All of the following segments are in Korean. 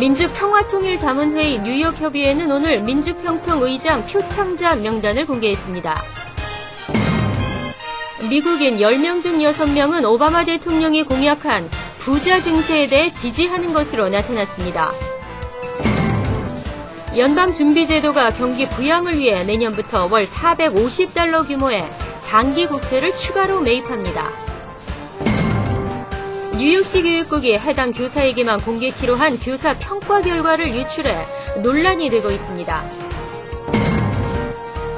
민주평화통일자문회의 뉴욕협의회는 오늘 민주평통의장 표창자 명단을 공개했습니다. 미국인 10명 중 6명은 오바마 대통령이 공약한 부자 증세에 대해 지지하는 것으로 나타났습니다. 연방준비제도가 경기 부양을 위해 내년부터 월 $450 규모의 장기 국채를 추가로 매입합니다. 뉴욕시 교육국이 해당 교사에게만 공개키로 한 교사 평가 결과를 유출해 논란이 되고 있습니다.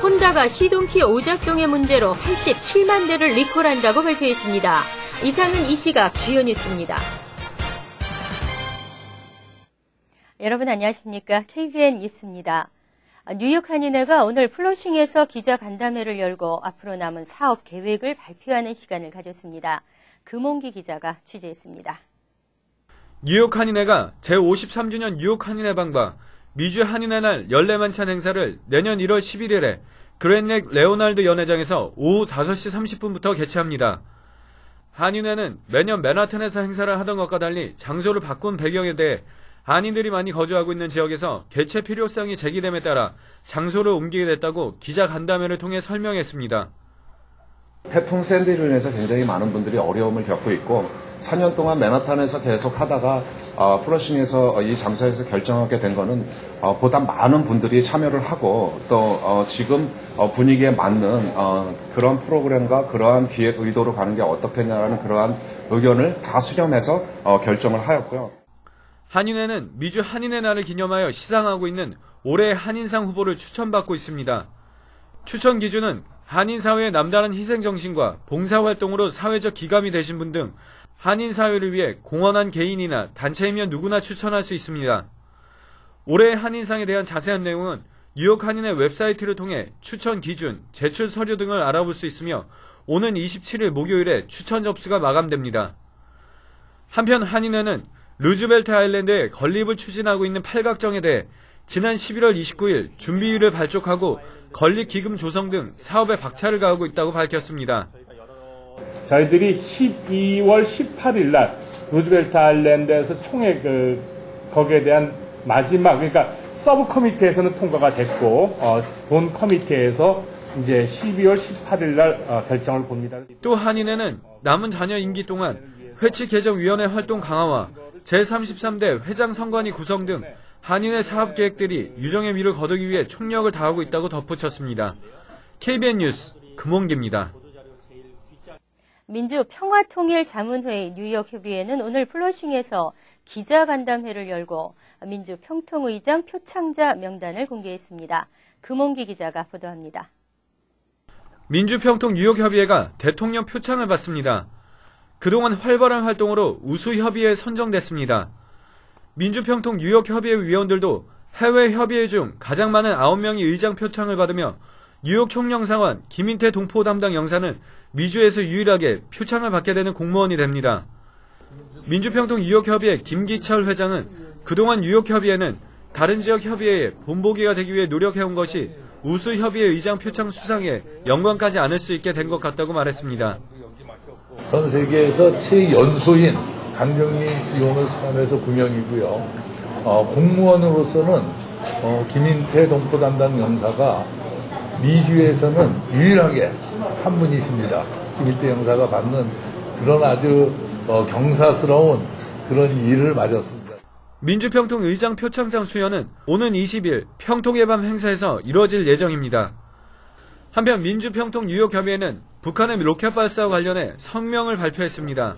혼다가 시동키 오작동의 문제로 87만 대를 리콜한다고 발표했습니다. 이상은 이 시각 주요 뉴스입니다. 여러분 안녕하십니까? KBN 뉴스입니다. 뉴욕 한인회가 오늘 플러싱에서 기자 간담회를 열고 앞으로 남은 사업 계획을 발표하는 시간을 가졌습니다. 금홍기 기자가 취재했습니다. 뉴욕 한인회가 제53주년 뉴욕 한인회 방과 미주 한인회 날 연례만찬 행사를 내년 1월 11일에 그랜렉 레오날드 연회장에서 오후 5시 30분부터 개최합니다. 한인회는 매년 맨하탄에서 행사를 하던 것과 달리 장소를 바꾼 배경에 대해 한인들이 많이 거주하고 있는 지역에서 개최 필요성이 제기됨에 따라 장소를 옮기게 됐다고 기자 간담회를 통해 설명했습니다. 태풍 샌디로 인해서 굉장히 많은 분들이 어려움을 겪고 있고 4년 동안 맨하탄에서 계속 하다가 플러싱에서 이 장소에서 결정하게 된 거는 보다 많은 분들이 참여를 하고 또 지금 분위기에 맞는 그런 프로그램과 그러한 기획 의도로 가는 게 어떻겠냐라는 그러한 의견을 다 수렴해서 결정을 하였고요. 한인회는 미주 한인회 날을 기념하여 시상하고 있는 올해의 한인상 후보를 추천받고 있습니다. 추천 기준은 한인사회의 남다른 희생정신과 봉사활동으로 사회적 기감이 되신 분 등 한인사회를 위해 공헌한 개인이나 단체이면 누구나 추천할 수 있습니다. 올해의 한인상에 대한 자세한 내용은 뉴욕 한인회 웹사이트를 통해 추천 기준, 제출 서류 등을 알아볼 수 있으며 오는 27일 목요일에 추천 접수가 마감됩니다. 한편 한인회는 루즈벨트 아일랜드에 건립을 추진하고 있는 팔각정에 대해 지난 11월 29일 준비위를 발족하고 건립기금 조성 등 사업에 박차를 가하고 있다고 밝혔습니다. 저희들이 12월 18일 날 루즈벨트 아일랜드에서 총회 거기에 대한 마지막 그러니까 서브 커미티에서는 통과가 됐고 본 커미티에서 이제 12월 18일 날 결정을 봅니다. 또 한인회는 남은 잔여 임기 동안 회칙개정위원회 활동 강화와 제33대 회장 선관위 구성 등 한인회 사업 계획들이 유정의 미를 거두기 위해 총력을 다하고 있다고 덧붙였습니다. KBN 뉴스 금홍기입니다. 민주평화통일자문회의 뉴욕협의회는 오늘 플러싱에서 기자간담회를 열고 민주평통의장 표창자 명단을 공개했습니다. 금홍기 기자가 보도합니다. 민주평통 뉴욕협의회가 대통령 표창을 받습니다. 그동안 활발한 활동으로 우수협의회에 선정됐습니다. 민주평통 뉴욕협의회 위원들도 해외 협의회 중 가장 많은 9명이 의장 표창을 받으며 뉴욕 총영사관 김인태 동포 담당 영사는 미주에서 유일하게 표창을 받게 되는 공무원이 됩니다. 민주평통 뉴욕협의회 김기철 회장은 그동안 뉴욕협의회는 다른 지역 협의회의 본보기가 되기 위해 노력해온 것이 우수협의회 의장 표창 수상에 영광까지 안을 수 있게 된 것 같다고 말했습니다. 전 세계에서 최연소인 강정리 의원을 포함해서 9명이고요. 공무원으로서는 김인태 동포 담당 영사가 미주에서는 유일하게 한 분이십니다. 김인태 영사가 받는 그런 아주 경사스러운 그런 일을 맞았습니다. 민주평통 의장 표창장 수여는 오는 20일 평통의 밤 행사에서 이루어질 예정입니다. 한편 민주평통 뉴욕협의회는 북한의 로켓 발사와 관련해 성명을 발표했습니다.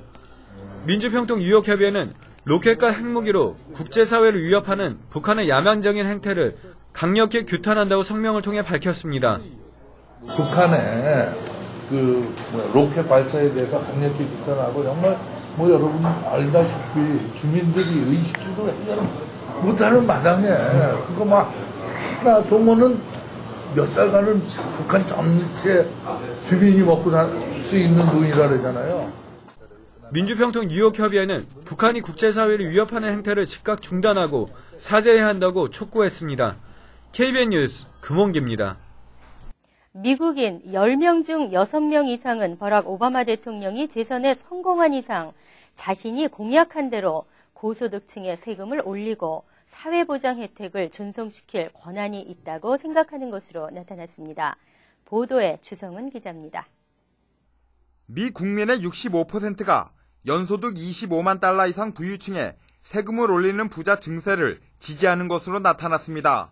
민주평통 뉴욕협의회는 로켓과 핵무기로 국제사회를 위협하는 북한의 야만적인 행태를 강력히 규탄한다고 성명을 통해 밝혔습니다. 북한의 로켓 발사에 대해서 강력히 규탄하고 정말 여러분 알다시피 주민들이 의식주도 해결을 못하는 마당에 그거 막 하나 소문은 몇 달간은 북한 전체 주민이 먹고 살 수 있는 돈이라 그러잖아요. 민주평통 뉴욕협의회는 북한이 국제사회를 위협하는 행태를 즉각 중단하고 사죄해야 한다고 촉구했습니다. KBN 뉴스 금홍기입니다. 미국인 10명 중 6명 이상은 버락 오바마 대통령이 재선에 성공한 이상 자신이 공약한 대로 고소득층의 세금을 올리고 사회보장 혜택을 존속시킬 권한이 있다고 생각하는 것으로 나타났습니다. 보도에 주성은 기자입니다. 미 국민의 65%가 연소득 25만 달러 이상 부유층에 세금을 올리는 부자 증세를 지지하는 것으로 나타났습니다.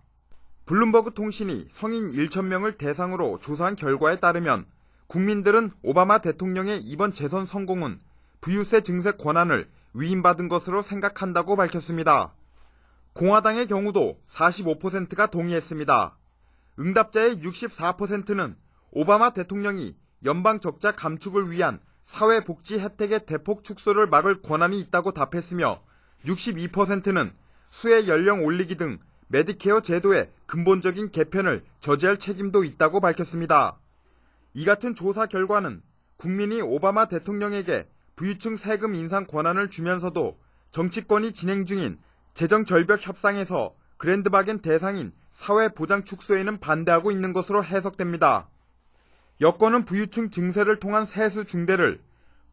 블룸버그 통신이 성인 1,000명을 대상으로 조사한 결과에 따르면 국민들은 오바마 대통령의 이번 재선 성공은 부유세 증세 권한을 위임받은 것으로 생각한다고 밝혔습니다. 공화당의 경우도 45%가 동의했습니다. 응답자의 64%는 오바마 대통령이 연방 적자 감축을 위한 사회복지 혜택의 대폭 축소를 막을 권한이 있다고 답했으며 62%는 수혜 연령 올리기 등 메디케어 제도의 근본적인 개편을 저지할 책임도 있다고 밝혔습니다. 이 같은 조사 결과는 국민이 오바마 대통령에게 부유층 세금 인상 권한을 주면서도 정치권이 진행 중인 재정절벽 협상에서 그랜드바겐 대상인 사회보장 축소에는 반대하고 있는 것으로 해석됩니다. 여권은 부유층 증세를 통한 세수 중대를,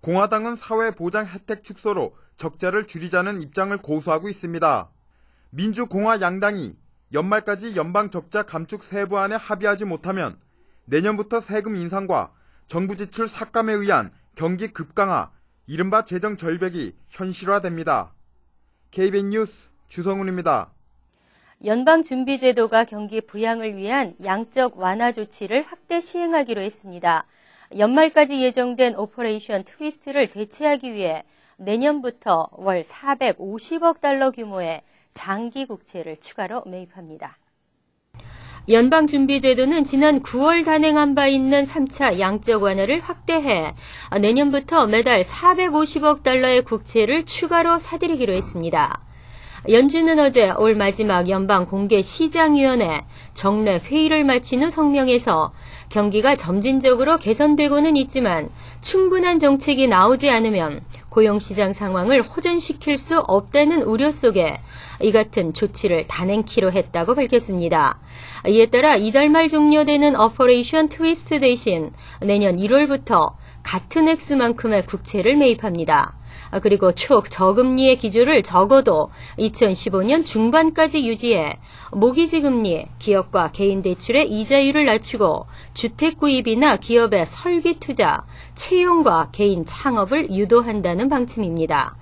공화당은 사회보장 혜택 축소로 적자를 줄이자는 입장을 고수하고 있습니다. 민주공화 양당이 연말까지 연방 적자 감축 세부안에 합의하지 못하면 내년부터 세금 인상과 정부 지출 삭감에 의한 경기 급강화, 이른바 재정 절벽이 현실화됩니다. KBS 뉴스 주성훈입니다. 연방준비제도가 경기 부양을 위한 양적 완화 조치를 확대 시행하기로 했습니다. 연말까지 예정된 오퍼레이션 트위스트를 대체하기 위해 내년부터 월 450억 달러 규모의 장기 국채를 추가로 매입합니다. 연방준비제도는 지난 9월 단행한 바 있는 3차 양적 완화를 확대해 내년부터 매달 450억 달러의 국채를 추가로 사들이기로 했습니다. 연준은 어제 올 마지막 연방공개시장위원회 정례 회의를 마친 후 성명에서 경기가 점진적으로 개선되고는 있지만 충분한 정책이 나오지 않으면 고용시장 상황을 호전시킬 수 없다는 우려 속에 이 같은 조치를 단행키로 했다고 밝혔습니다. 이에 따라 이달 말 종료되는 오퍼레이션 트위스트 대신 내년 1월부터 같은 액수만큼의 국채를 매입합니다. 그리고 초저금리의 기조를 적어도 2015년 중반까지 유지해 모기지 금리, 기업과 개인 대출의 이자율을 낮추고 주택 구입이나 기업의 설비 투자, 채용과 개인 창업을 유도한다는 방침입니다.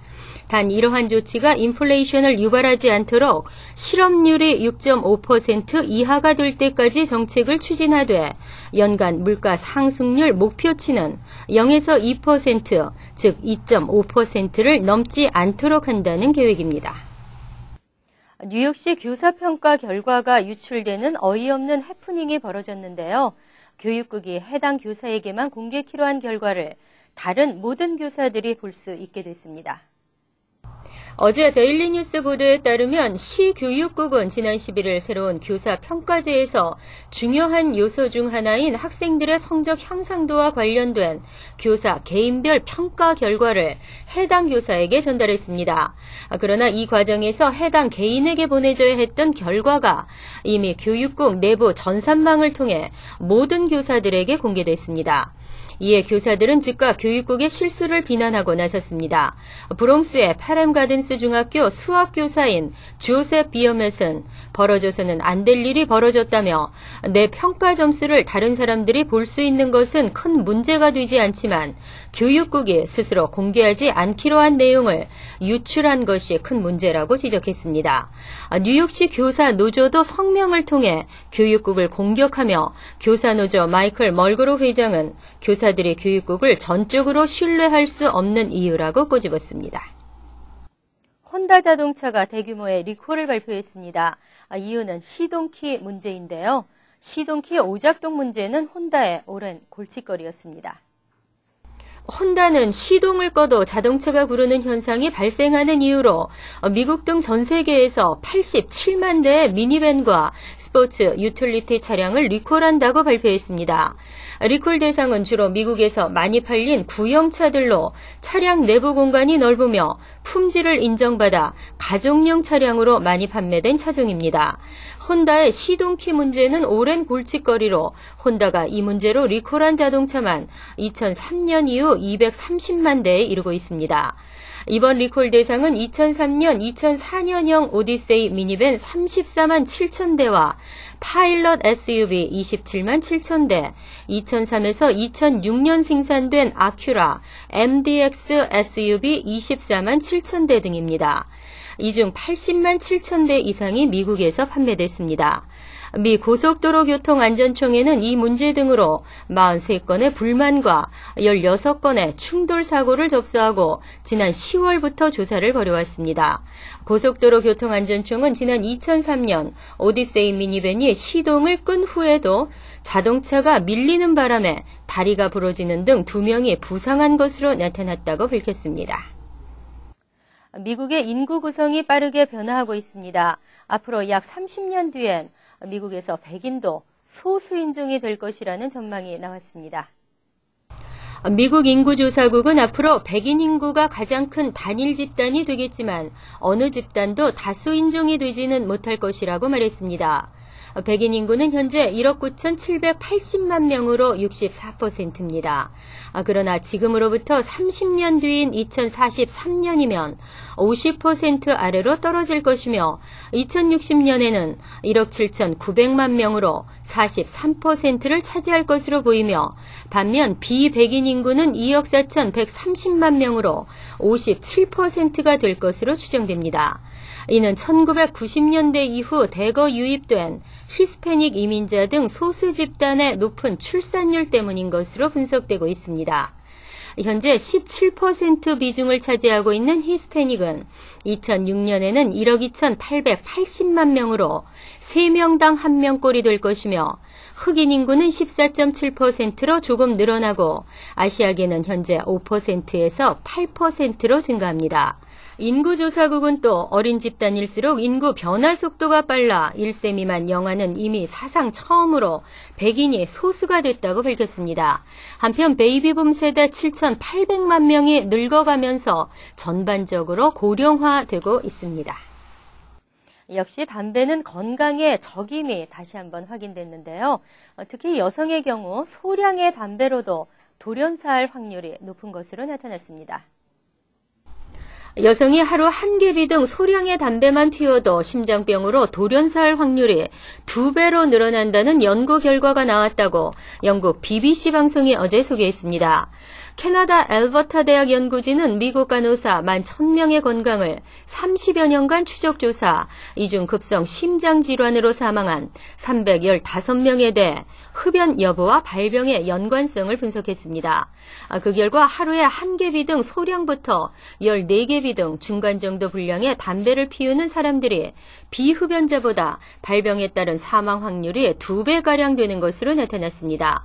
단 이러한 조치가 인플레이션을 유발하지 않도록 실업률이 6.5% 이하가 될 때까지 정책을 추진하되 연간 물가 상승률 목표치는 0에서 2%, 즉 2.5%를 넘지 않도록 한다는 계획입니다. 뉴욕시 교사평가 결과가 유출되는 어이없는 해프닝이 벌어졌는데요. 교육국이 해당 교사에게만 공개키로 한 결과를 다른 모든 교사들이 볼 수 있게 됐습니다. 어제 데일리 뉴스 보도에 따르면 시 교육국은 지난 11일 새로운 교사 평가제에서 중요한 요소 중 하나인 학생들의 성적 향상도와 관련된 교사 개인별 평가 결과를 해당 교사에게 전달했습니다. 그러나 이 과정에서 해당 개인에게 보내져야 했던 결과가 이미 교육국 내부 전산망을 통해 모든 교사들에게 공개됐습니다. 이에 교사들은 즉각 교육국의 실수를 비난하고 나섰습니다. 브롱스의 파렘 가든스 중학교 수학교사인 조셉 비어맷은 벌어져서는 안 될 일이 벌어졌다며 내 평가 점수를 다른 사람들이 볼 수 있는 것은 큰 문제가 되지 않지만 교육국이 스스로 공개하지 않기로 한 내용을 유출한 것이 큰 문제라고 지적했습니다. 뉴욕시 교사 노조도 성명을 통해 교육국을 공격하며 교사노조 마이클 멀그로 회장은 교사들이 교육국을 전적으로 신뢰할 수 없는 이유라고 꼬집었습니다. 혼다 자동차가 대규모의 리콜을 발표했습니다. 이유는 시동키 문제인데요. 시동키 오작동 문제는 혼다의 오랜 골칫거리였습니다. 혼다는 시동을 꺼도 자동차가 구르는 현상이 발생하는 이유로 미국 등 전 세계에서 87만 대의 미니밴과 스포츠 유틸리티 차량을 리콜한다고 발표했습니다. 리콜 대상은 주로 미국에서 많이 팔린 구형차들로 차량 내부 공간이 넓으며 품질을 인정받아 가족용 차량으로 많이 판매된 차종입니다. 혼다의 시동키 문제는 오랜 골칫거리로 혼다가 이 문제로 리콜한 자동차만 2003년 이후 230만 대에 이르고 있습니다. 이번 리콜 대상은 2003년, 2004년형 오디세이 미니밴 34만 7천 대와 파일럿 SUV 27만 7천 대, 2003에서 2006년 생산된 아큐라, MDX SUV 24만 7천 대 등입니다. 이 중 80만 7천 대 이상이 미국에서 판매됐습니다. 미 고속도로교통안전청에는 이 문제 등으로 43건의 불만과 16건의 충돌 사고를 접수하고 지난 10월부터 조사를 벌여왔습니다. 고속도로교통안전청은 지난 2003년 오디세이 미니밴이 시동을 끈 후에도 자동차가 밀리는 바람에 다리가 부러지는 등 2명이 부상한 것으로 나타났다고 밝혔습니다. 미국의 인구 구성이 빠르게 변화하고 있습니다. 앞으로 약 30년 뒤엔 미국에서 백인도 소수인종이 될 것이라는 전망이 나왔습니다. 미국 인구조사국은 앞으로 백인 인구가 가장 큰 단일 집단이 되겠지만 어느 집단도 다수인종이 되지는 못할 것이라고 말했습니다. 백인 인구는 현재 1억 9,780만 명으로 64%입니다. 그러나 지금으로부터 30년 뒤인 2043년이면 50% 아래로 떨어질 것이며 2060년에는 1억 7,900만 명으로 43%를 차지할 것으로 보이며 반면 비백인 인구는 2억 4,130만 명으로 57%가 될 것으로 추정됩니다. 이는 1990년대 이후 대거 유입된 히스패닉 이민자 등 소수 집단의 높은 출산율 때문인 것으로 분석되고 있습니다. 현재 17% 비중을 차지하고 있는 히스패닉은 2006년에는 1억 2,880만 명으로 3명당 1명꼴이 될 것이며 흑인 인구는 14.7%로 조금 늘어나고 아시아계는 현재 5%에서 8%로 증가합니다. 인구조사국은 또 어린 집단일수록 인구 변화 속도가 빨라 1세 미만 영아는 이미 사상 처음으로 백인이 소수가 됐다고 밝혔습니다. 한편 베이비붐 세대 7,800만 명이 늙어가면서 전반적으로 고령화되고 있습니다. 역시 담배는 건강에 적임이 다시 한번 확인됐는데요. 특히 여성의 경우 소량의 담배로도 돌연사할 확률이 높은 것으로 나타났습니다. 여성이 하루 한 개 비등 소량의 담배만 피워도 심장병으로 돌연사할 확률이 2배로 늘어난다는 연구 결과가 나왔다고 영국 BBC 방송이 어제 소개했습니다. 캐나다 엘버타 대학 연구진은 미국 간호사 11,000명의 건강을 30여 년간 추적 조사, 이 중 급성 심장질환으로 사망한 315명에 대해 흡연 여부와 발병의 연관성을 분석했습니다. 그 결과 하루에 한 개 비등 소량부터 14개 비등 중간 정도 분량의 담배를 피우는 사람들이 비흡연자보다 발병에 따른 사망 확률이 2배가량 되는 것으로 나타났습니다.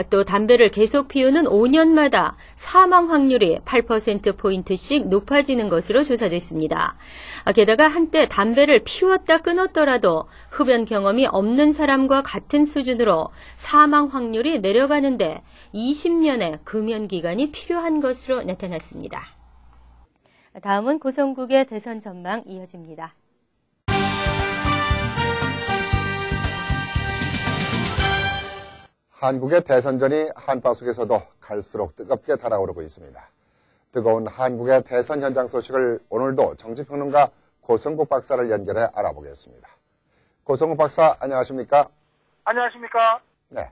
또 담배를 계속 피우는 5년마다 사망 확률이 8%포인트씩 높아지는 것으로 조사됐습니다. 게다가 한때 담배를 피웠다 끊었더라도 흡연 경험이 없는 사람과 같은 수준으로 사망 확률이 내려가는데 20년의 금연 기간이 필요한 것으로 나타났습니다. 다음은 고성국의 대선 전망 이어집니다. 한국의 대선전이 한파 속에서도 갈수록 뜨겁게 달아오르고 있습니다. 뜨거운 한국의 대선 현장 소식을 오늘도 정치평론가 고성국 박사를 연결해 알아보겠습니다. 고성국 박사, 안녕하십니까? 안녕하십니까? 네.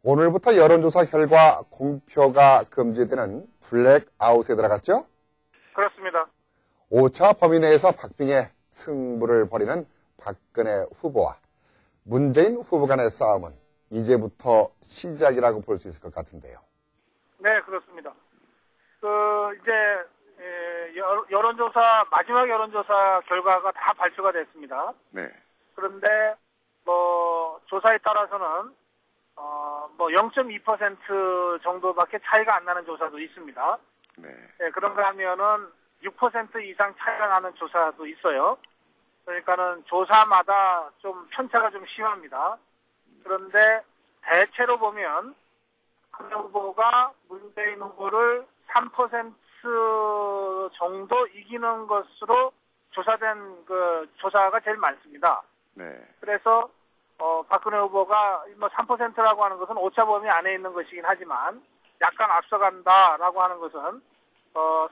오늘부터 여론조사 결과 공표가 금지되는 블랙아웃에 들어갔죠? 그렇습니다. 5차 범위 내에서 박빙의 승부를 벌이는 박근혜 후보와 문재인 후보 간의 싸움은 이제부터 시작이라고 볼 수 있을 것 같은데요. 네, 그렇습니다. 여론조사, 마지막 여론조사 결과가 다 발표가 됐습니다. 네. 그런데, 조사에 따라서는, 0.2% 정도밖에 차이가 안 나는 조사도 있습니다. 네. 네, 그런가 하면은 6% 이상 차이가 나는 조사도 있어요. 그러니까는 조사마다 좀 편차가 좀 심합니다. 그런데 대체로 보면 박근혜 후보가 문재인 후보를 3% 정도 이기는 것으로 조사된 조사가 제일 많습니다. 네. 그래서 박근혜 후보가 뭐 3%라고 하는 것은 오차 범위 안에 있는 것이긴 하지만 약간 앞서간다라고 하는 것은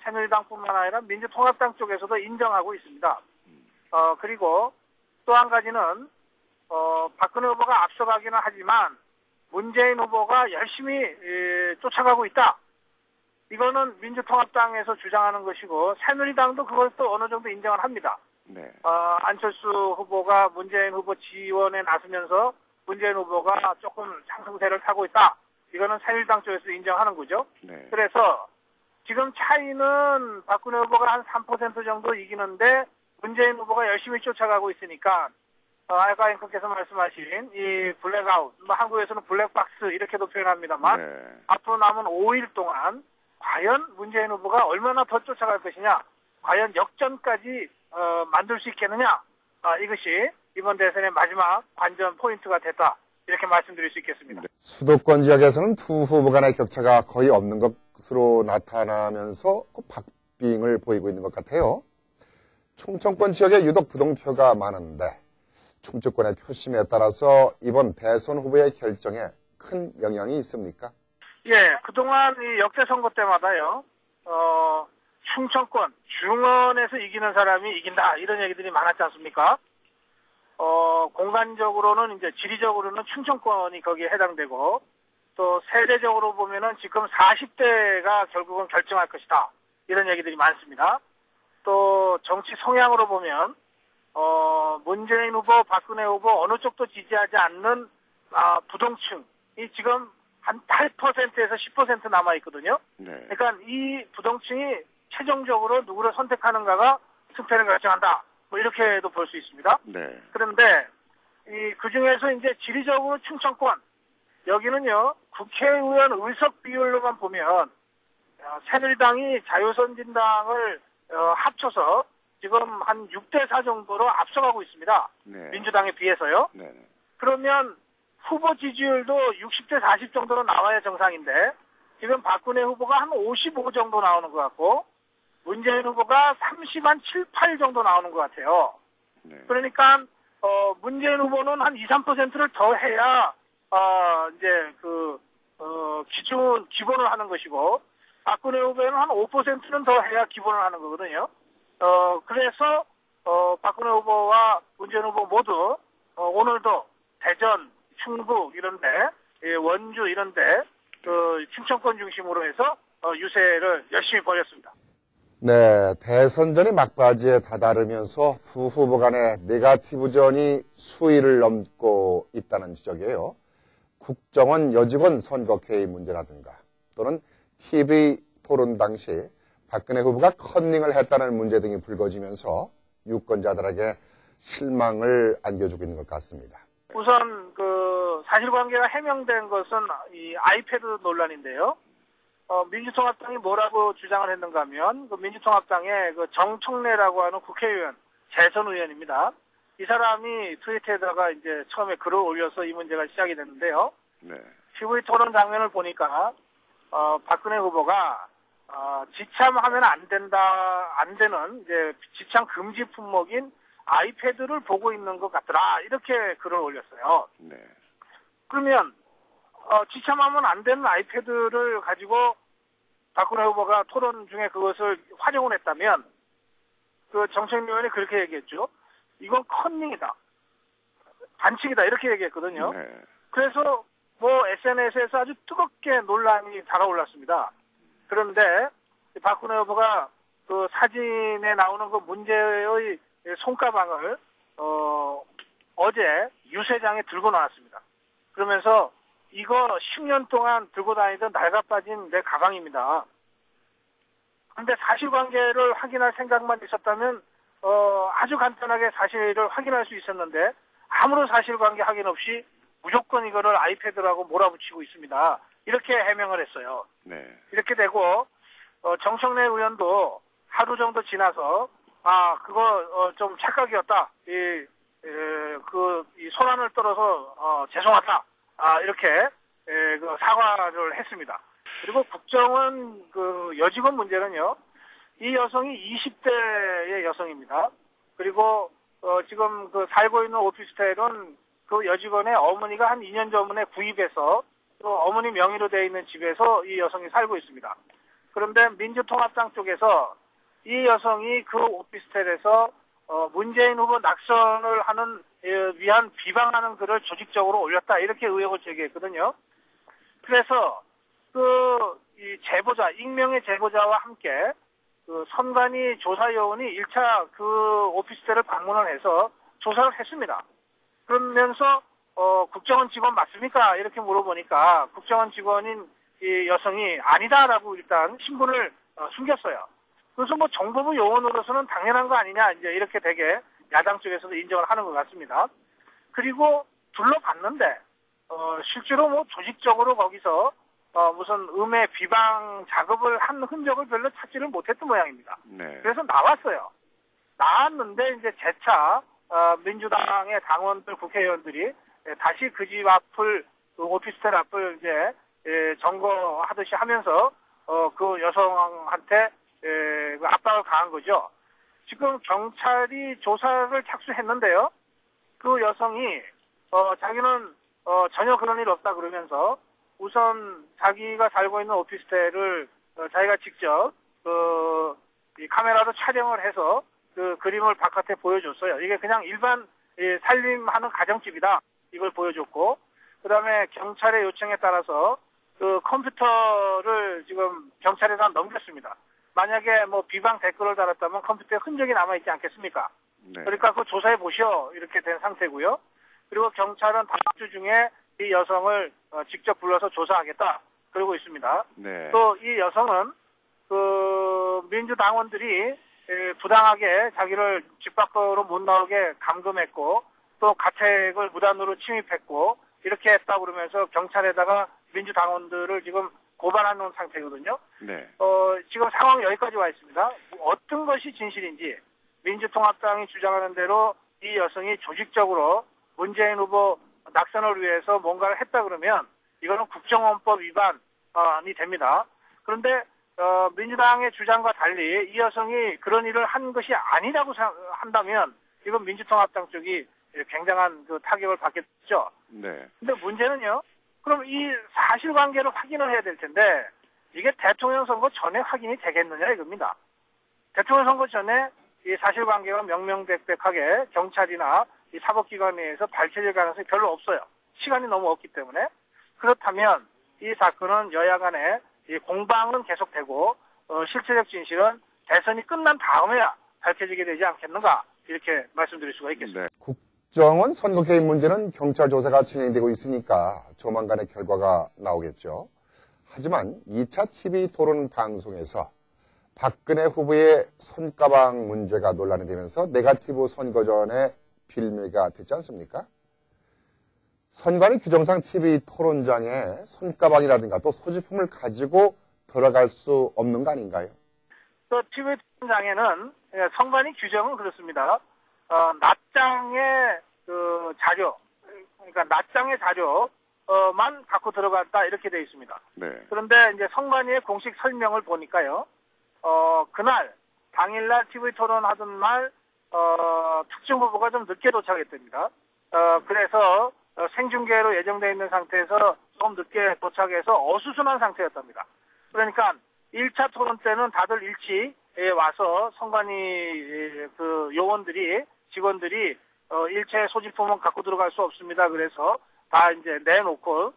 새누리당뿐만 아니라 민주통합당 쪽에서도 인정하고 있습니다. 그리고 또 한 가지는 박근혜 후보가 앞서가기는 하지만 문재인 후보가 열심히 쫓아가고 있다. 이거는 민주통합당에서 주장하는 것이고 새누리당도 그걸 또 어느 정도 인정을 합니다. 네. 안철수 후보가 문재인 후보 지원에 나서면서 문재인 후보가 조금 상승세를 타고 있다. 이거는 새누리당 쪽에서 인정하는 거죠. 네. 그래서 지금 차이는 박근혜 후보가 한 3% 정도 이기는데 문재인 후보가 열심히 쫓아가고 있으니까 아까 앵커께서 말씀하신 이 블랙아웃, 뭐 한국에서는 블랙박스 이렇게도 표현합니다만 네. 앞으로 남은 5일 동안 과연 문재인 후보가 얼마나 더 쫓아갈 것이냐, 과연 역전까지 만들 수 있겠느냐, 이것이 이번 대선의 마지막 관전 포인트가 됐다. 이렇게 말씀드릴 수 있겠습니다. 수도권 지역에서는 두 후보 간의 격차가 거의 없는 것으로 나타나면서 박빙을 보이고 있는 것 같아요. 충청권 지역에 유독 부동표가 많은데 충청권의 표심에 따라서 이번 대선 후보의 결정에 큰 영향이 있습니까? 예, 그동안 이 역대 선거 때마다요, 충청권, 중원에서 이기는 사람이 이긴다, 이런 얘기들이 많았지 않습니까? 공간적으로는 이제 지리적으로는 충청권이 거기에 해당되고, 또 세대적으로 보면은 지금 40대가 결국은 결정할 것이다, 이런 얘기들이 많습니다. 또 정치 성향으로 보면, 문재인 후보, 박근혜 후보 어느 쪽도 지지하지 않는, 부동층이 지금 한 8%에서 10% 남아있거든요. 네. 그러니까 이 부동층이 최종적으로 누구를 선택하는가가 승패를 결정한다. 뭐 이렇게도 볼 수 있습니다. 네. 그런데 그 중에서 이제 지리적으로 충청권 여기는요 국회의원 의석 비율로만 보면 새누리당이 자유선진당을 합쳐서 지금 한 6대4 정도로 앞서가고 있습니다. 네. 민주당에 비해서요. 네. 그러면 후보 지지율도 60대 40 정도로 나와야 정상인데 지금 박근혜 후보가 한 55 정도 나오는 것 같고 문재인 후보가 30한 7, 8 정도 나오는 것 같아요. 네. 그러니까 문재인 후보는 한 2, 3%를 더 해야 이제 기본을 하는 것이고 박근혜 후보는 한 5%는 더 해야 기본을 하는 거거든요. 그래서 박근혜 후보와 문재인 후보 모두 오늘도 대전, 충북 이런데 원주 이런데 충청권 중심으로 해서 유세를 열심히 벌였습니다. 네, 대선전이 막바지에 다다르면서 두 후보 간의 네거티브전이 수위를 넘고 있다는 지적이에요. 국정원 여직원 선거 개입 문제라든가 또는 TV 토론 당시 박근혜 후보가 컨닝을 했다는 문제 등이 불거지면서 유권자들에게 실망을 안겨주고 있는 것 같습니다. 우선 사실관계가 해명된 것은 이 아이패드 논란인데요. 민주통합당이 뭐라고 주장을 했는가 하면 민주통합당의 정청래라고 하는 국회의원, 재선 의원입니다. 이 사람이 트위터에다가 이제 처음에 글을 올려서 이 문제가 시작이 됐는데요. 네. TV 토론 장면을 보니까 박근혜 후보가 지참하면 안 되는 이제 지참 금지 품목인 아이패드를 보고 있는 것 같더라. 이렇게 글을 올렸어요. 네. 그러면 지참하면 안 되는 아이패드를 가지고 박근혜 후보가 토론 중에 그것을 활용을 했다면 정청래 의원이 그렇게 얘기했죠. 이건 컨닝이다. 반칙이다. 이렇게 얘기했거든요. 네. 그래서 SNS에서 아주 뜨겁게 논란이 달아올랐습니다. 그런데 박근혜 후보가 사진에 나오는 문제의 손가방을 어제 유세장에 들고 나왔습니다. 그러면서 이거 10년 동안 들고 다니던 낡아빠진 내 가방입니다. 그런데 사실관계를 확인할 생각만 있었다면 아주 간단하게 사실을 확인할 수 있었는데 아무런 사실관계 확인 없이 무조건 이거를 아이패드라고 몰아붙이고 있습니다. 이렇게 해명을 했어요. 네. 이렇게 되고 정청래 의원도 하루 정도 지나서 그거 좀 착각이었다. 이 손안을 떨어서 죄송하다. 이렇게 사과를 했습니다. 그리고 국정원 여직원 문제는요. 이 여성이 20대의 여성입니다. 그리고 지금 그 살고 있는 오피스텔은 그 여직원의 어머니가 한 2년 전에 구입해서 또 어머니 명의로 되어 있는 집에서 이 여성이 살고 있습니다. 그런데 민주통합당 쪽에서 이 여성이 그 오피스텔에서 문재인 후보 낙선을 하는 위한 비방하는 글을 조직적으로 올렸다 이렇게 의혹을 제기했거든요. 그래서 이 제보자, 익명의 제보자와 함께 그 선관위 조사요원이 1차 그 오피스텔을 방문을 해서 조사를 했습니다. 그러면서 국정원 직원 맞습니까? 이렇게 물어보니까 국정원 직원인 이 여성이 아니다라고 일단 신분을 숨겼어요. 그래서 뭐 정보부 요원으로서는 당연한 거 아니냐 이제 이렇게 되게 야당 쪽에서도 인정을 하는 것 같습니다. 그리고 둘러봤는데 실제로 뭐 조직적으로 거기서 무슨 음해 비방 작업을 한 흔적을 별로 찾지를 못했던 모양입니다. 네. 그래서 나왔어요. 나왔는데 이제 재차 민주당의 당원들 국회의원들이 다시 그 집 앞을 그 오피스텔 앞을 이제 점거하듯이 하면서 그 여성한테 그 압박을 가한 거죠. 지금 경찰이 조사를 착수했는데요. 그 여성이 자기는 전혀 그런 일 없다 그러면서 우선 자기가 살고 있는 오피스텔을 자기가 직접 이 카메라로 촬영을 해서 그 그림을 바깥에 보여줬어요. 이게 그냥 일반 살림하는 가정집이다. 이걸 보여줬고, 그 다음에 경찰의 요청에 따라서 그 컴퓨터를 지금 경찰에다 넘겼습니다. 만약에 뭐 비방 댓글을 달았다면 컴퓨터에 흔적이 남아있지 않겠습니까? 네. 그러니까 그거 조사해 보시오. 이렇게 된 상태고요. 그리고 경찰은 다음 주 중에 이 여성을 직접 불러서 조사하겠다. 그러고 있습니다. 네. 또 이 여성은 그 민주당원들이 부당하게 자기를 집 밖으로 못 나오게 감금했고 또 가택을 무단으로 침입했고 이렇게 했다 그러면서 경찰에다가 민주당원들을 지금 고발하는 상태거든요. 네. 지금 상황이 여기까지 와 있습니다. 어떤 것이 진실인지 민주통합당이 주장하는 대로 이 여성이 조직적으로 문재인 후보 낙선을 위해서 뭔가를 했다 그러면 이거는 국정원법 위반이 됩니다. 그런데 민주당의 주장과 달리 이 여성이 그런 일을 한 것이 아니라고 한다면 이건 민주통합당 쪽이 굉장한 그 타격을 받겠죠. 네. 근데 문제는요. 그럼 이 사실관계를 확인을 해야 될 텐데 이게 대통령 선거 전에 확인이 되겠느냐 이겁니다. 대통령 선거 전에 이 사실관계가 명명백백하게 경찰이나 이 사법기관에 의해서 밝혀질 가능성이 별로 없어요. 시간이 너무 없기 때문에. 그렇다면 이 사건은 여야 간에 이 공방은 계속되고 실체적 진실은 대선이 끝난 다음에야 밝혀지게 되지 않겠는가 이렇게 말씀드릴 수가 있겠습니다. 네. 국정원 선거 개입 문제는 경찰 조사가 진행되고 있으니까 조만간의 결과가 나오겠죠. 하지만 2차 TV 토론 방송에서 박근혜 후보의 손가방 문제가 논란이 되면서 네거티브 선거전에 빌미가 됐지 않습니까? 선관위 규정상 TV 토론장에 손가방이라든가 또 소지품을 가지고 들어갈 수 없는 거 아닌가요? 또 TV 토론장에는 선관위 규정은 그렇습니다. 낱장의 그 자료, 그러니까 낱장의 자료만 갖고 들어갔다 이렇게 되어 있습니다. 네. 그런데 이제 선관위의 공식 설명을 보니까요, 그날 당일날 TV 토론하던 날 특정 후보가 좀 늦게 도착했답니다. 그래서 생중계로 예정되어 있는 상태에서 좀 늦게 도착해서 어수선한 상태였답니다. 그러니까 1차 토론 때는 다들 일치에 와서 선관위 그 요원들이 직원들이 일체 소지품은 갖고 들어갈 수 없습니다. 그래서 다 이제 내놓고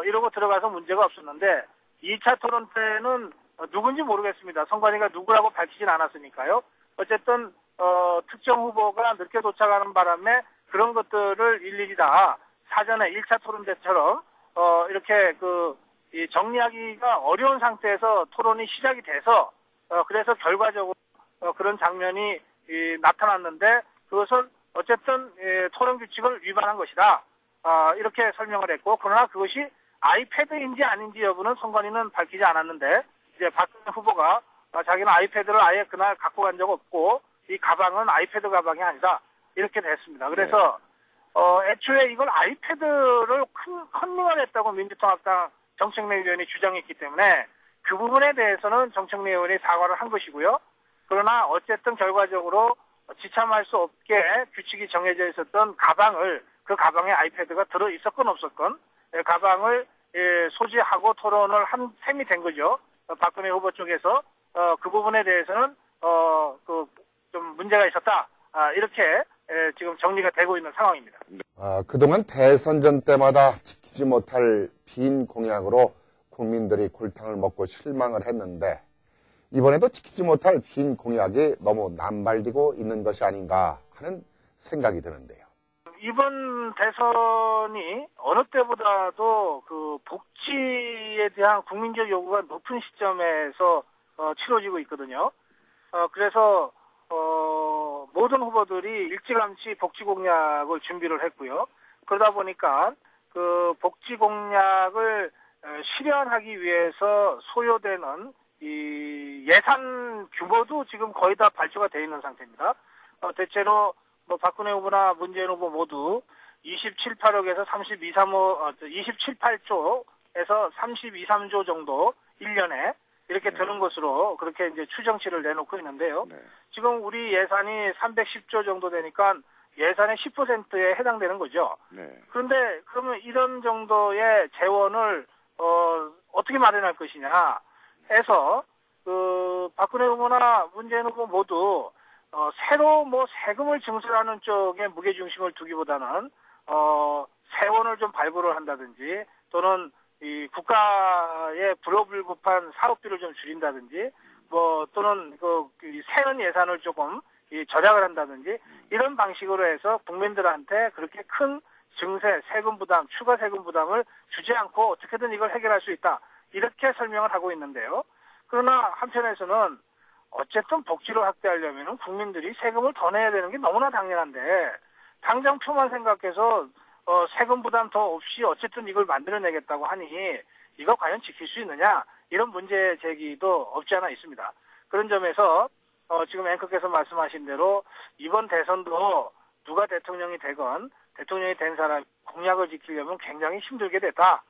이러고 들어가서 문제가 없었는데 2차 토론 때는 누군지 모르겠습니다. 선관위가 누구라고 밝히진 않았으니까요. 어쨌든 특정 후보가 늦게 도착하는 바람에 그런 것들을 일일이 다 사전에 1차 토론 때처럼 이렇게 이 정리하기가 어려운 상태에서 토론이 시작이 돼서 그래서 결과적으로 그런 장면이 나타났는데 그것은 어쨌든 토론 규칙을 위반한 것이다. 이렇게 설명을 했고 그러나 그것이 아이패드인지 아닌지 여부는 선관위는 밝히지 않았는데 이제 박근혜 후보가 자기는 아이패드를 아예 그날 갖고 간 적 없고 이 가방은 아이패드 가방이 아니다. 이렇게 됐습니다. 그래서 애초에 이걸 아이패드를 컨닝을 했다고 민주통합당 정책내 의원이 주장했기 때문에 그 부분에 대해서는 정책내 의원이 사과를 한 것이고요. 그러나 어쨌든 결과적으로 지참할 수 없게 규칙이 정해져 있었던 가방을 그 가방에 아이패드가 들어 있었건 없었건 가방을 소지하고 토론을 한 셈이 된 거죠. 박근혜 후보 쪽에서 그 부분에 대해서는 좀 문제가 있었다. 이렇게 지금 정리가 되고 있는 상황입니다. 그동안 대선 전 때마다 지키지 못할 빈 공약으로 국민들이 골탕을 먹고 실망을 했는데 이번에도 지키지 못할 빈 공약이 너무 남발되고 있는 것이 아닌가 하는 생각이 드는데요. 이번 대선이 어느 때보다도 그 복지에 대한 국민적 요구가 높은 시점에서 치러지고 있거든요. 그래서 모든 후보들이 일찌감치 복지 공약을 준비를 했고요. 그러다 보니까 그 복지 공약을 실현하기 위해서 소요되는 이 예산 규모도 지금 거의 다 발표가 되어 있는 상태입니다. 대체로 박근혜 후보나 문재인 후보 모두 27,8억에서 28조에서 3조 정도 1년에 이렇게 드는 것으로 그렇게 이제 추정치를 내놓고 있는데요. 지금 우리 예산이 310조 정도 되니까 예산의 10%에 해당되는 거죠. 그런데 그러면 이런 정도의 재원을 어떻게 마련할 것이냐 해서 그 박근혜 후보나 문재인 후보 모두 새로 세금을 증설하는 쪽에 무게중심을 두기보다는 세원을 좀 발굴을 한다든지 또는 이 국가의 불효불급한 사업비를 좀 줄인다든지 또는 새는 예산을 조금 절약을 한다든지 이런 방식으로 해서 국민들한테 그렇게 큰 증세, 세금 부담, 추가 세금 부담을 주지 않고 어떻게든 이걸 해결할 수 있다. 이렇게 설명을 하고 있는데요. 그러나 한편에서는 어쨌든 복지를 확대하려면 국민들이 세금을 더 내야 되는 게 너무나 당연한데 당장 표만 생각해서 세금 부담 더 없이 어쨌든 이걸 만들어내겠다고 하니 이거 과연 지킬 수 있느냐 이런 문제 제기도 없지 않아 있습니다. 그런 점에서 지금 앵커께서 말씀하신 대로 이번 대선도 누가 대통령이 되건 대통령이 된 사람 공약을 지키려면 굉장히 힘들게 됐다.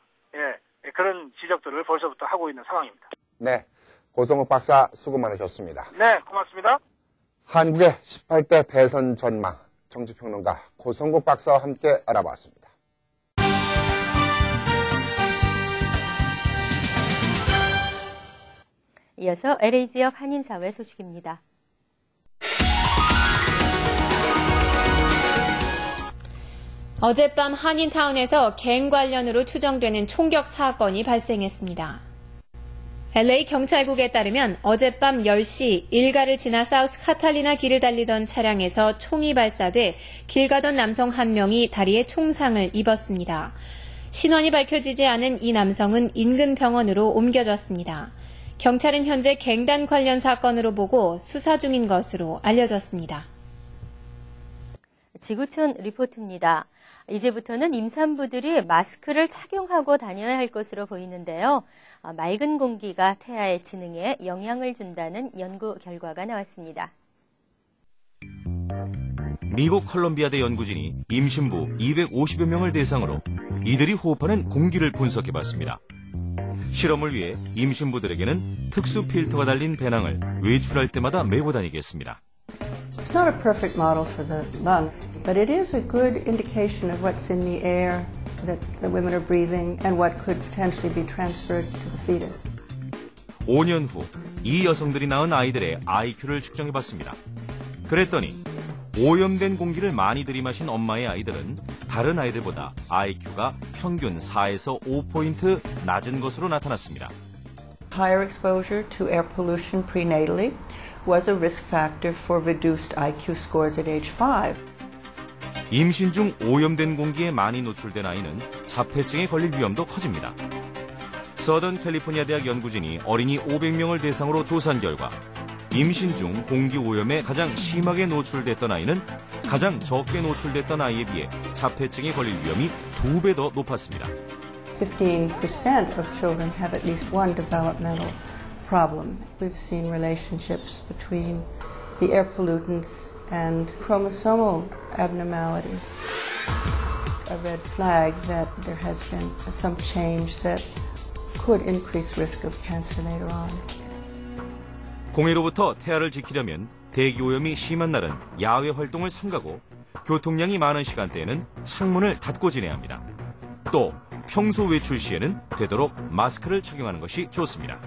그런 지적들을 벌써부터 하고 있는 상황입니다. 네, 고성욱 박사 수고 많으셨습니다. 네, 고맙습니다. 한국의 18대 대선 전망 정치평론가 고성국 박사와 함께 알아봤습니다. 이어서 LA 지역 한인사회 소식입니다. 어젯밤 한인타운에서 갱 관련으로 추정되는 총격 사건이 발생했습니다. LA 경찰국에 따르면 어젯밤 10시 일가를 지나 사우스 카탈리나 길을 달리던 차량에서 총이 발사돼 길 가던 남성 한 명이 다리에 총상을 입었습니다. 신원이 밝혀지지 않은 이 남성은 인근 병원으로 옮겨졌습니다. 경찰은 현재 갱단 관련 사건으로 보고 수사 중인 것으로 알려졌습니다. 지구촌 리포트입니다. 이제부터는 임산부들이 마스크를 착용하고 다녀야 할 것으로 보이는데요. 맑은 공기가 태아의 지능에 영향을 준다는 연구 결과가 나왔습니다. 미국 컬럼비아대 연구진이 임신부 250여 명을 대상으로 이들이 호흡하는 공기를 분석해봤습니다. 실험을 위해 임신부들에게는 특수 필터가 달린 배낭을 외출할 때마다 메고 다니겠습니다. It's not a perfect model for the lung, but it is a good indication of what's in the air that the women are breathing and what could potentially be transferred to the fetus. 5년 후 이 여성들이 낳은 아이들의 IQ를 측정해봤습니다. 그랬더니 오염된 공기를 많이 들이마신 엄마의 아이들은 다른 아이들보다 IQ가 평균 4에서 5포인트 낮은 것으로 나타났습니다. Higher exposure to air pollution prenatally was a risk factor for reduced IQ scores at age 5. 임신 중 오염된 공기에 많이 노출된 아이는 자폐증에 걸릴 위험도 커집니다. 서던 캘리포니아 대학 연구진이 어린이 500명을 대상으로 조사한 결과 임신 중 공기 오염에 가장 심하게 노출됐던 아이는 가장 적게 노출됐던 아이에 비해 자폐증에 걸릴 위험이 2배 더 높았습니다. 15% of children have at least one developmental problem. We've seen relationships between the air pollutants and chromosomal abnormalities. A red flag that there has been some change that could increase risk of cancer later on. 공해로부터 태아를 지키려면 대기오염이 심한 날은 야외 활동을 삼가고 교통량이 많은 시간대에는 창문을 닫고 지내야 합니다. 또 평소 외출 시에는 되도록 마스크를 착용하는 것이 좋습니다.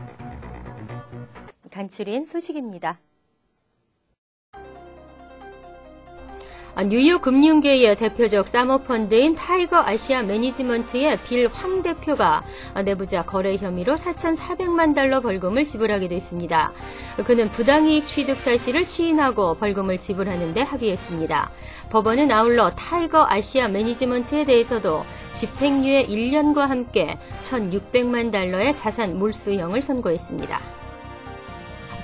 간추린 소식입니다. 뉴욕 금융계의 대표적 사모펀드인 타이거 아시아 매니지먼트의 빌 황 대표가 내부자 거래 혐의로 4,400만 달러 벌금을 지불하게 됐습니다. 그는 부당이익 취득 사실을 시인하고 벌금을 지불하는 데 합의했습니다. 법원은 아울러 타이거 아시아 매니지먼트에 대해서도 집행유예 1년과 함께 1,600만 달러의 자산 몰수형을 선고했습니다.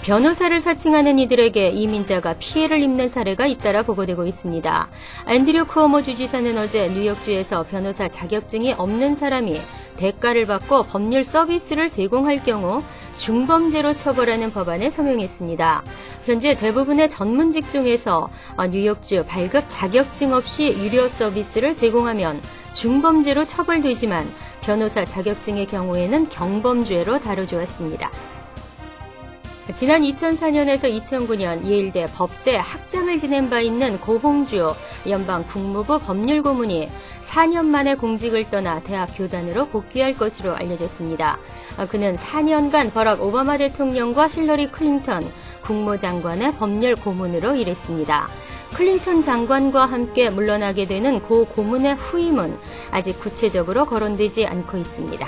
변호사를 사칭하는 이들에게 이민자가 피해를 입는 사례가 잇따라 보고되고 있습니다. 앤드류 쿠오모 주지사는 어제 뉴욕주에서 변호사 자격증이 없는 사람이 대가를 받고 법률 서비스를 제공할 경우 중범죄로 처벌하는 법안에 서명했습니다. 현재 대부분의 전문 직종에서 뉴욕주 발급 자격증 없이 유료 서비스를 제공하면 중범죄로 처벌되지만 변호사 자격증의 경우에는 경범죄로 다뤄주었습니다. 지난 2004년에서 2009년 예일대 법대 학장을 지낸 바 있는 고홍주 연방 국무부 법률고문이 4년 만에 공직을 떠나 대학 교단으로 복귀할 것으로 알려졌습니다. 그는 4년간 버락 오바마 대통령과 힐러리 클린턴 국무장관의 법률 고문으로 일했습니다. 클린턴 장관과 함께 물러나게 되는 고 고문의 후임은 아직 구체적으로 거론되지 않고 있습니다.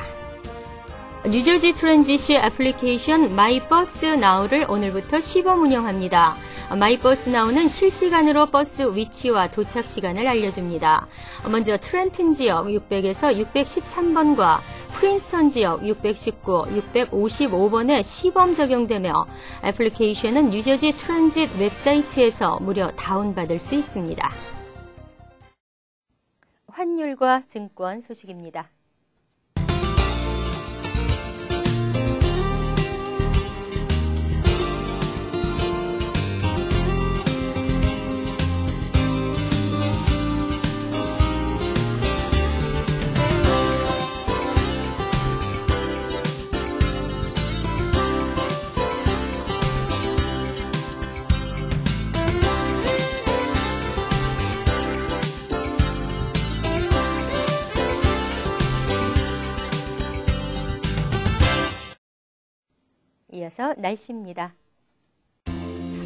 뉴저지 트랜지시 애플리케이션 마이버스 나우를 오늘부터 시범 운영합니다. 마이버스 나우는 실시간으로 버스 위치와 도착 시간을 알려줍니다. 먼저 트렌튼 지역 600에서 613번과 프린스턴 지역 619, 655번에 시범 적용되며 애플리케이션은 뉴저지 트랜짓 웹사이트에서 무료 다운받을 수 있습니다. 환율과 증권 소식입니다. 이어서 날씨입니다.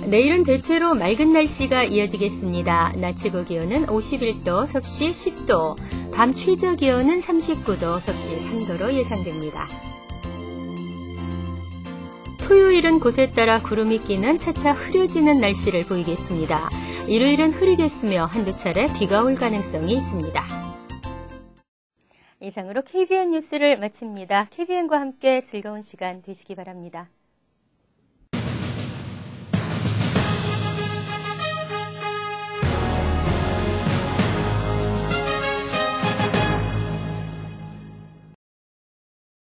내일은 대체로 맑은 날씨가 이어지겠습니다. 낮 최고 기온은 51도, 섭씨 10도, 밤 최저 기온은 39도, 섭씨 3도로 예상됩니다. 토요일은 곳에 따라 구름이 끼는 차차 흐려지는 날씨를 보이겠습니다. 일요일은 흐리겠으며 한두 차례 비가 올 가능성이 있습니다. 이상으로 KBN 뉴스를 마칩니다. KBN과 함께 즐거운 시간 되시기 바랍니다.